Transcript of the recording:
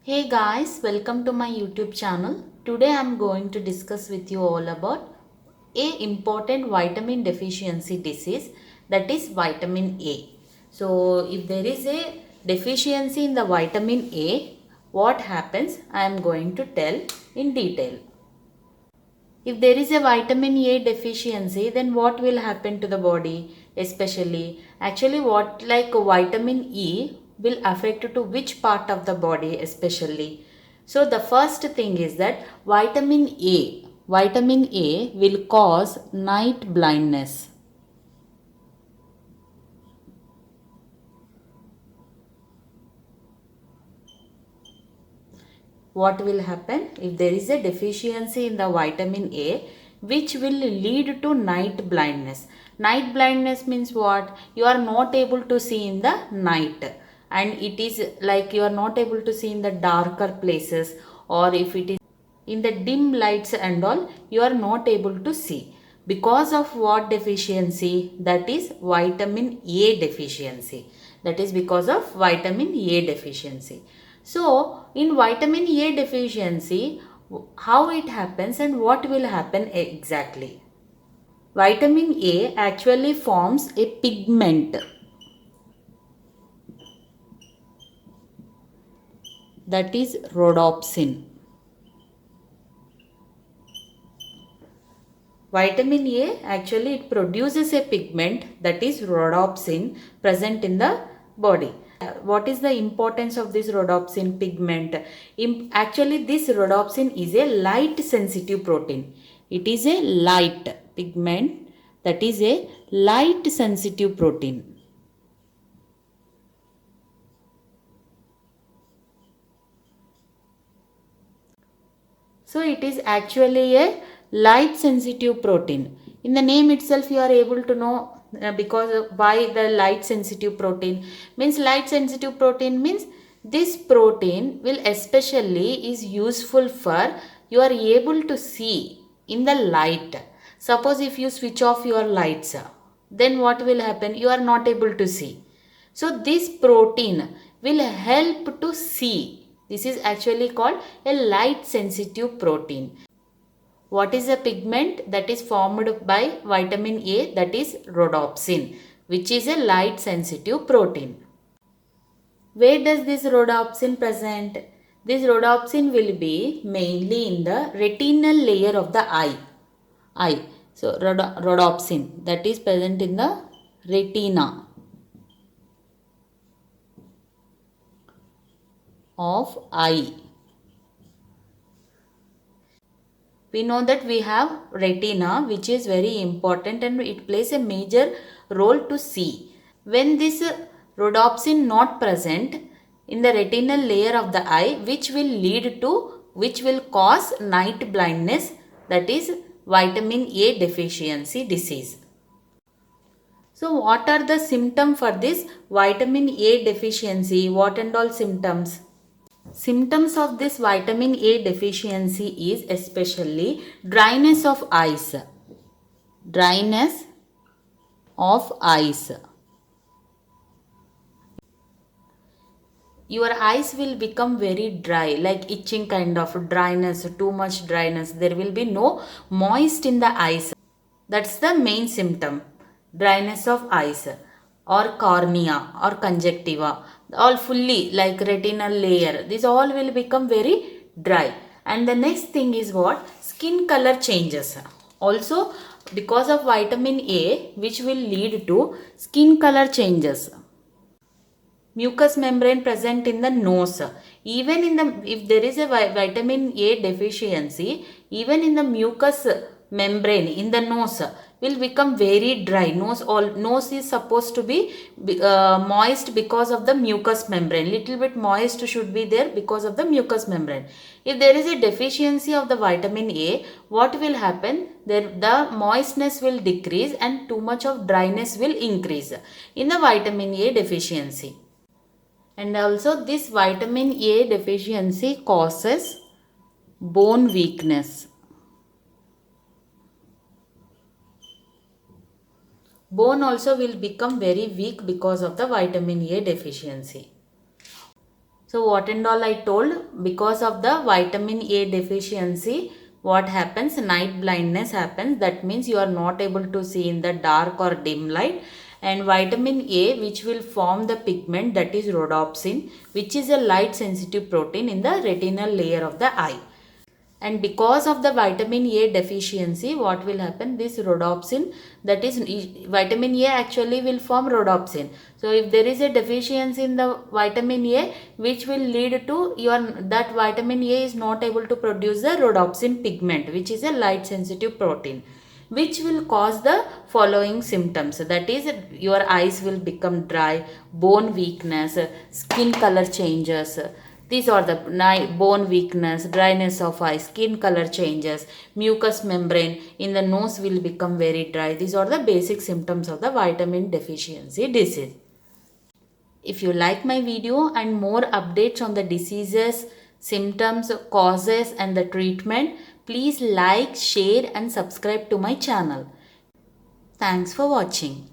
Hey guys, welcome to my YouTube channel. Today I am going to discuss with you all about a important vitamin deficiency disease, that is vitamin A. So if there is a deficiency in the vitamin A, what happens I am going to tell in detail. If there is a vitamin A deficiency, then what will happen to the body? Especially, actually, what like vitamin E will affect to which part of the body, especially. So, the first thing is that vitamin A will cause night blindness. What will happen if there is a deficiency in the vitamin A, which will lead to night blindness. Night blindness means what? You are not able to see in the night, and it is like you are not able to see in the darker places, or if it is in the dim lights and all, you are not able to see because of what deficiency? That is vitamin A deficiency. That is because of vitamin A deficiency. So in vitamin A deficiency, how it happens and what will happen exactly? Vitamin A actually forms a pigment, that is rhodopsin. Vitamin A actually it produces a pigment, that is rhodopsin, present in the body. What is the importance of this rhodopsin pigment? Actually, this rhodopsin is a light sensitive protein. It is a light pigment, that is a light sensitive protein. So it is actually a light sensitive protein. In the name itself you are able to know because of why the light sensitive protein means. Light sensitive protein means this protein will especially is useful for you are able to see in the light. Suppose if you switch off your lights, then what will happen? You are not able to see. So this protein will help to see. This is actually called a light sensitive protein. What is a pigment that is formed by vitamin A? That is rhodopsin, which is a light sensitive protein. Where does this rhodopsin present? This rhodopsin will be mainly in the retinal layer of the eye. So rhodopsin that is present in the retina of eye. We know that we have retina, which is very important and it plays a major role to see. When this rhodopsin not present in the retinal layer of the eye, which will cause night blindness, that is vitamin A deficiency disease. So what are the symptoms for this vitamin A deficiency? What and all symptoms? Symptoms of this vitamin A deficiency is especially dryness of eyes. Dryness of eyes. Your eyes will become very dry, like itching kind of dryness, too much dryness. There will be no moist in the eyes. That's the main symptom. Dryness of eyes or cornea or conjunctiva, all fully like retinal layer. This all will become very dry. And the next thing is what? Skin color changes. Also because of vitamin A, which will lead to skin color changes. Mucous membrane present in the nose. Even in the, if there is a vitamin A deficiency, even in the mucous membrane in the nose will become very dry. Nose is supposed to be moist because of the mucous membrane. Little bit moist should be there because of the mucous membrane. If there is a deficiency of the vitamin A, what will happen? The moistness will decrease and too much of dryness will increase in the vitamin A deficiency. And also this vitamin A deficiency causes bone weakness. Bone also will become very weak because of the vitamin A deficiency. So what and all I told, because of the vitamin A deficiency, what happens? Night blindness happens. That means you are not able to see in the dark or dim light. And vitamin A, which will form the pigment, that is rhodopsin, which is a light sensitive protein in the retinal layer of the eye. And because of the vitamin A deficiency, what will happen? This rhodopsin, that is vitamin A actually will form rhodopsin. So if there is a deficiency in the vitamin A, which will lead to that vitamin A is not able to produce the rhodopsin pigment, which is a light sensitive protein, which will cause the following symptoms. That is, your eyes will become dry, bone weakness, skin color changes. These are the bone weakness, dryness of eye, skin color changes, mucous membrane in the nose will become very dry. These are the basic symptoms of the vitamin deficiency disease. If you like my video and more updates on the diseases, symptoms, causes and the treatment, please like, share and subscribe to my channel. Thanks for watching.